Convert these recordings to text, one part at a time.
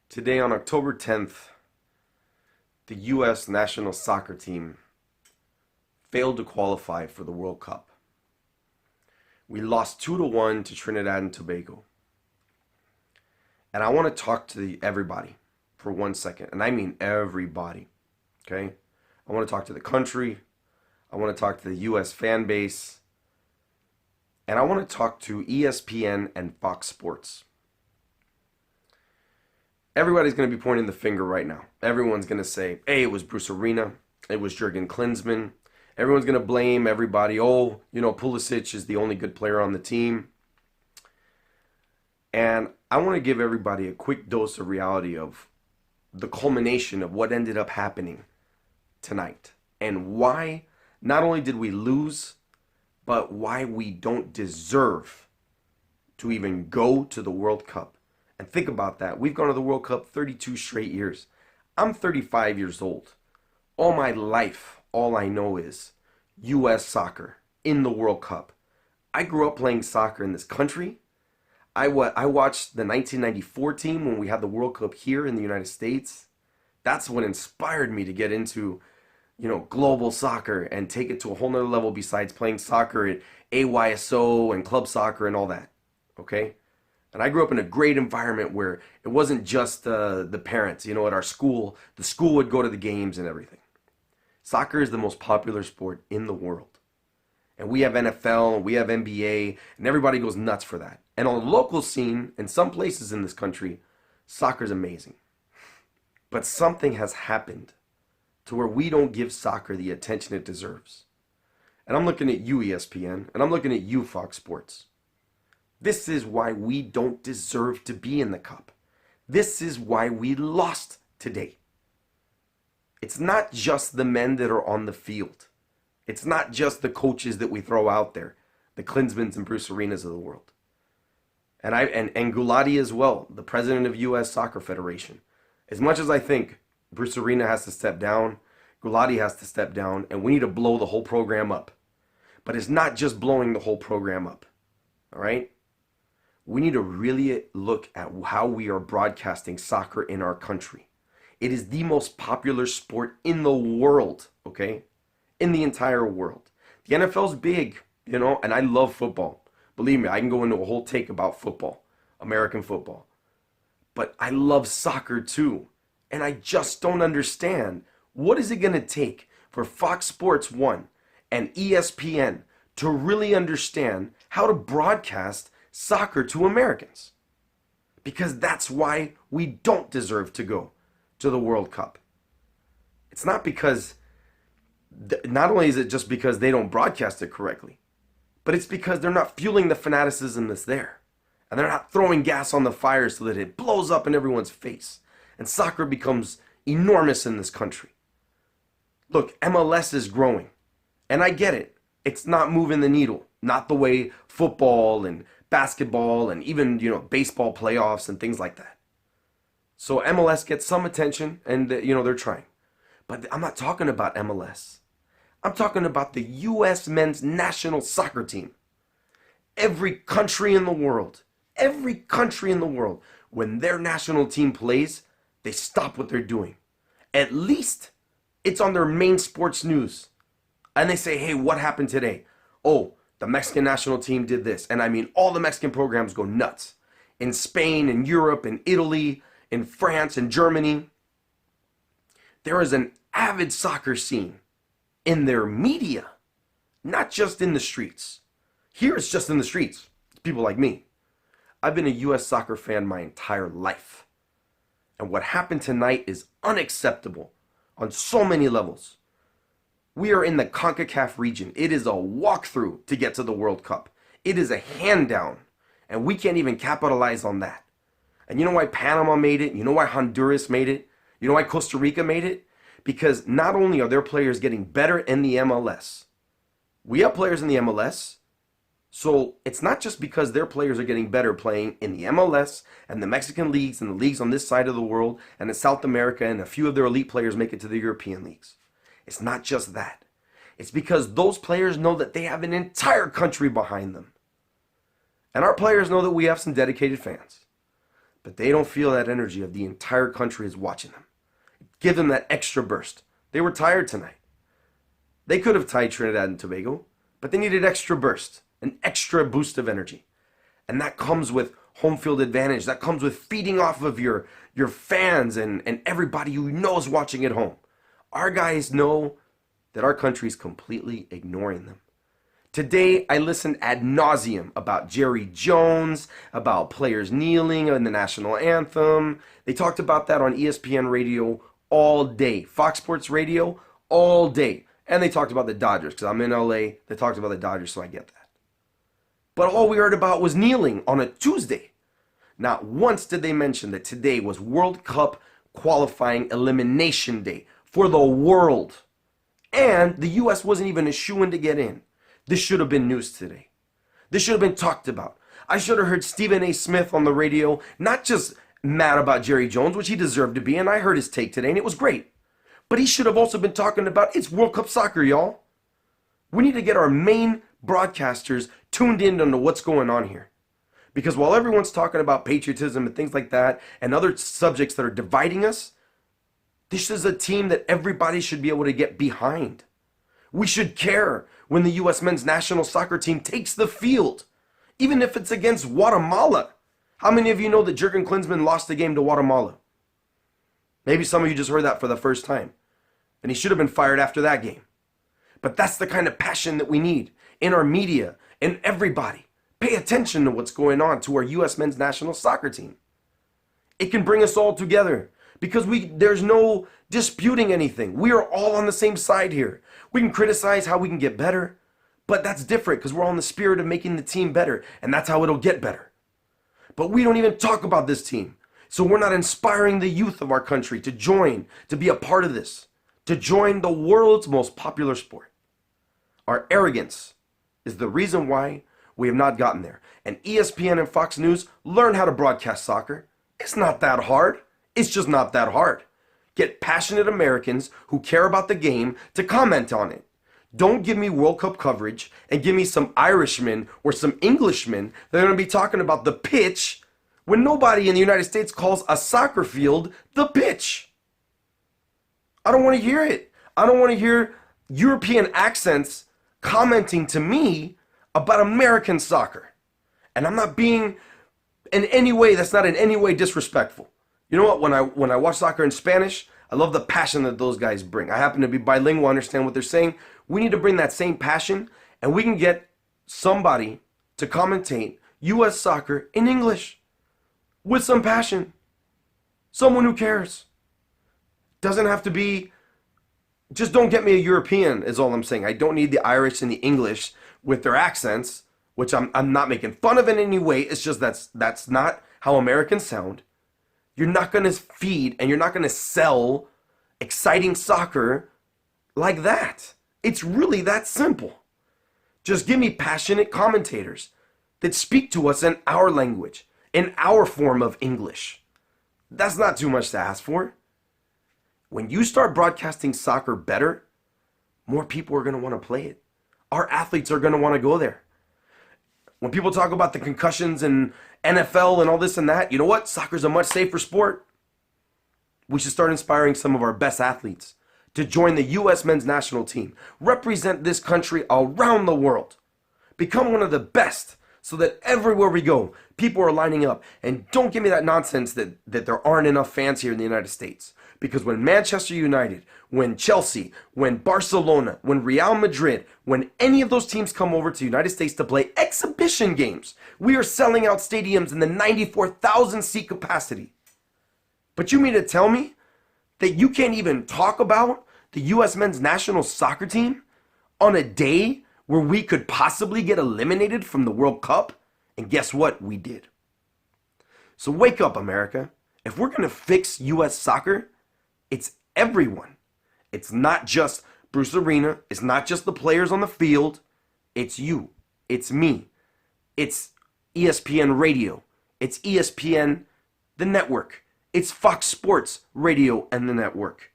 Today on October 10th, the U.S. national soccer team failed to qualify for the World Cup. We lost 2-1 to Trinidad and Tobago. And I want to talk to everybody for 1 second, and I mean everybody, okay? I want to talk to the country, I want to talk to the U.S. fan base, and I want to talk to ESPN and Fox Sports. Everybody's going to be pointing the finger right now. Everyone's going to say, hey, it was Bruce Arena. It was Jurgen Klinsmann. Everyone's going to blame everybody. Oh, Pulisic is the only good player on the team. And I want to give everybody a quick dose of reality of the culmination of what ended up happening tonight. And why not only did we lose, but why we don't deserve to even go to the World Cup. And think about that. We've gone to the World Cup 32 straight years. I'm 35 years old. All my life, all I know is U.S. soccer in the World Cup. I grew up playing soccer in this country. I watched the 1994 team when we had the World Cup here in the United States. That's what inspired me to get into, global soccer and take it to a whole nother level besides playing soccer at AYSO and club soccer and all that. Okay? And I grew up in a great environment where it wasn't just the parents. At our school, the school would go to the games and everything. Soccer is the most popular sport in the world. And we have NFL, we have NBA, and everybody goes nuts for that. And on the local scene, in some places in this country, soccer is amazing. But something has happened to where we don't give soccer the attention it deserves. And I'm looking at you, ESPN, and I'm looking at you, Fox Sports. This is why we don't deserve to be in the cup. This is why we lost today. It's not just the men that are on the field. It's not just the coaches that we throw out there, the Klinsmanns and Bruce Arenas of the world. And Gulati as well, the president of U.S. Soccer Federation. As much as I think Bruce Arena has to step down, Gulati has to step down, and we need to blow the whole program up. But it's not just blowing the whole program up, all right? We need to really look at how we are broadcasting soccer in our country. It is the most popular sport in the world, okay? In the entire world. The NFL's big, and I love football. Believe me, I can go into a whole take about football, American football. But I love soccer too. And I just don't understand, what is it going to take for Fox Sports 1 and ESPN to really understand how to broadcast soccer to Americans? Because that's why we don't deserve to go to the World Cup. It's not because, not only is it just because they don't broadcast it correctly, but it's because they're not fueling the fanaticism that's there. And they're not throwing gas on the fire so that it blows up in everyone's face. And soccer becomes enormous in this country. Look, MLS is growing. And I get it. It's not moving the needle. Not the way football and basketball and even, baseball playoffs and things like that. So MLS gets some attention and, they're trying. But I'm not talking about MLS. I'm talking about the U.S. men's national soccer team. Every country in the world, when their national team plays, they stop what they're doing. At least it's on their main sports news. And they say, hey, what happened today? Oh, the Mexican national team did this. And I mean, all the Mexican programs go nuts. In Spain, in Europe, in Italy, in France, in Germany. There is an avid soccer scene in their media, not just in the streets. Here it's just in the streets. It's people like me. I've been a U.S. soccer fan my entire life. And what happened tonight is unacceptable on so many levels. We are in the CONCACAF region. It is a walkthrough to get to the World Cup. It is a hand down. And we can't even capitalize on that. And you know why Panama made it? You know why Honduras made it? You know why Costa Rica made it? Because not only are their players getting better in the MLS. We have players in the MLS. So it's not just because their players are getting better playing in the MLS and the Mexican leagues and the leagues on this side of the world and in South America, and a few of their elite players make it to the European leagues. It's not just that. It's because those players know that they have an entire country behind them. And our players know that we have some dedicated fans. but they don't feel that energy of the entire country is watching them. Give them that extra burst. They were tired tonight. They could have tied Trinidad and Tobago, but they needed extra burst, an extra boost of energy. And that comes with home field advantage. That comes with feeding off of your fans and everybody you know is watching at home. Our guys know that our country is completely ignoring them. Today, I listened ad nauseum about Jerry Jones, about players kneeling in the national anthem. They talked about that on ESPN radio all day. Fox Sports Radio all day. And they talked about the Dodgers because I'm in LA. They talked about the Dodgers, so I get that. But all we heard about was kneeling on a Tuesday. Not once did they mention that today was World Cup qualifying elimination day for the world. And the U.S. wasn't even a shoo-in to get in. This should have been news today. This should have been talked about. I should have heard Stephen A. Smith on the radio, not just mad about Jerry Jones, which he deserved to be, and I heard his take today, and it was great. But he should have also been talking about it's World Cup soccer, y'all. We need to get our main broadcasters tuned in on what's going on here. Because while everyone's talking about patriotism and things like that, and other subjects that are dividing us, this is a team that everybody should be able to get behind. We should care when the U.S. men's national soccer team takes the field, even if it's against Guatemala. How many of you know that Jurgen Klinsmann lost the game to Guatemala? Maybe some of you just heard that for the first time. And he should have been fired after that game. But that's the kind of passion that we need in our media and everybody. Pay attention to what's going on to our U.S. men's national soccer team. It can bring us all together because there's no disputing anything. We are all on the same side here. We can criticize how we can get better, but that's different because we're all in the spirit of making the team better, and that's how it'll get better. But we don't even talk about this team. So we're not inspiring the youth of our country to join, to be a part of this, to join the world's most popular sport. Our arrogance is the reason why we have not gotten there. And ESPN and Fox News learn how to broadcast soccer. It's not that hard. It's just not that hard. Get passionate Americans who care about the game to comment on it. Don't give me World Cup coverage and give me some Irishmen or some Englishmen that are going to be talking about the pitch when nobody in the United States calls a soccer field the pitch. I don't want to hear it. I don't want to hear European accents commenting to me about American soccer. And I'm not being in any way, that's not in any way disrespectful. You know what? When I watch soccer in Spanish, I love the passion that those guys bring. I happen to be bilingual, understand what they're saying. We need to bring that same passion, and we can get somebody to commentate U.S. soccer in English with some passion. Someone who cares. Doesn't have to be, just don't get me a European is all I'm saying. I don't need the Irish and the English with their accents, which I'm not making fun of in any way. It's just that's not how Americans sound. You're not going to feed and you're not going to sell exciting soccer like that. It's really that simple. Just give me passionate commentators that speak to us in our language, in our form of English. That's not too much to ask for. When you start broadcasting soccer better, more people are going to want to play it. Our athletes are going to want to go there. When people talk about the concussions and NFL and all this and that, you know what? Soccer's a much safer sport. We should start inspiring some of our best athletes to join the U.S. men's national team, represent this country around the world, become one of the best so that everywhere we go, people are lining up. And don't give me that nonsense that there aren't enough fans here in the United States. Because when Manchester United, when Chelsea, when Barcelona, when Real Madrid, when any of those teams come over to the United States to play exhibition games, we are selling out stadiums in the 94,000 seat capacity. But you mean to tell me that you can't even talk about the U.S. men's national soccer team on a day where we could possibly get eliminated from the World Cup? And guess what? We did. So wake up, America. If we're going to fix U.S. soccer, it's everyone. It's not just Bruce Arena. It's not just the players on the field. It's you. It's me. It's ESPN Radio. It's ESPN, the network. It's Fox Sports Radio and the network.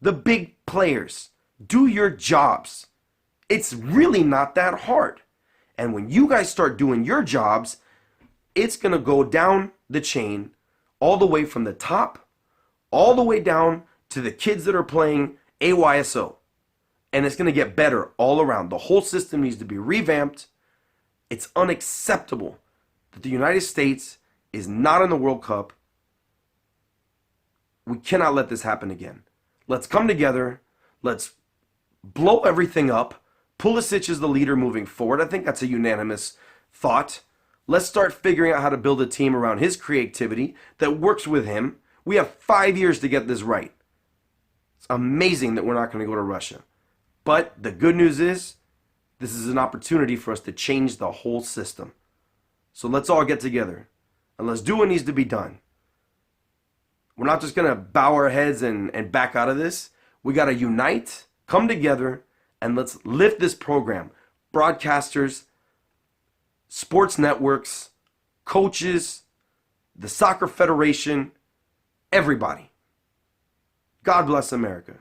The big players. Do your jobs. It's really not that hard. And when you guys start doing your jobs, it's going to go down the chain all the way from the top, all the way down to the kids that are playing AYSO. And it's going to get better all around. The whole system needs to be revamped. It's unacceptable that the United States is not in the World Cup. We cannot let this happen again. Let's come together. Let's blow everything up. Pulisic is the leader moving forward. I think that's a unanimous thought. Let's start figuring out how to build a team around his creativity that works with him. We have 5 years to get this right. It's amazing that we're not going to go to Russia. But the good news is, this is an opportunity for us to change the whole system. So let's all get together and let's do what needs to be done. We're not just going to bow our heads and back out of this. We got to unite, come together, and let's lift this program. Broadcasters, sports networks, coaches, the Soccer Federation, everybody. God bless America.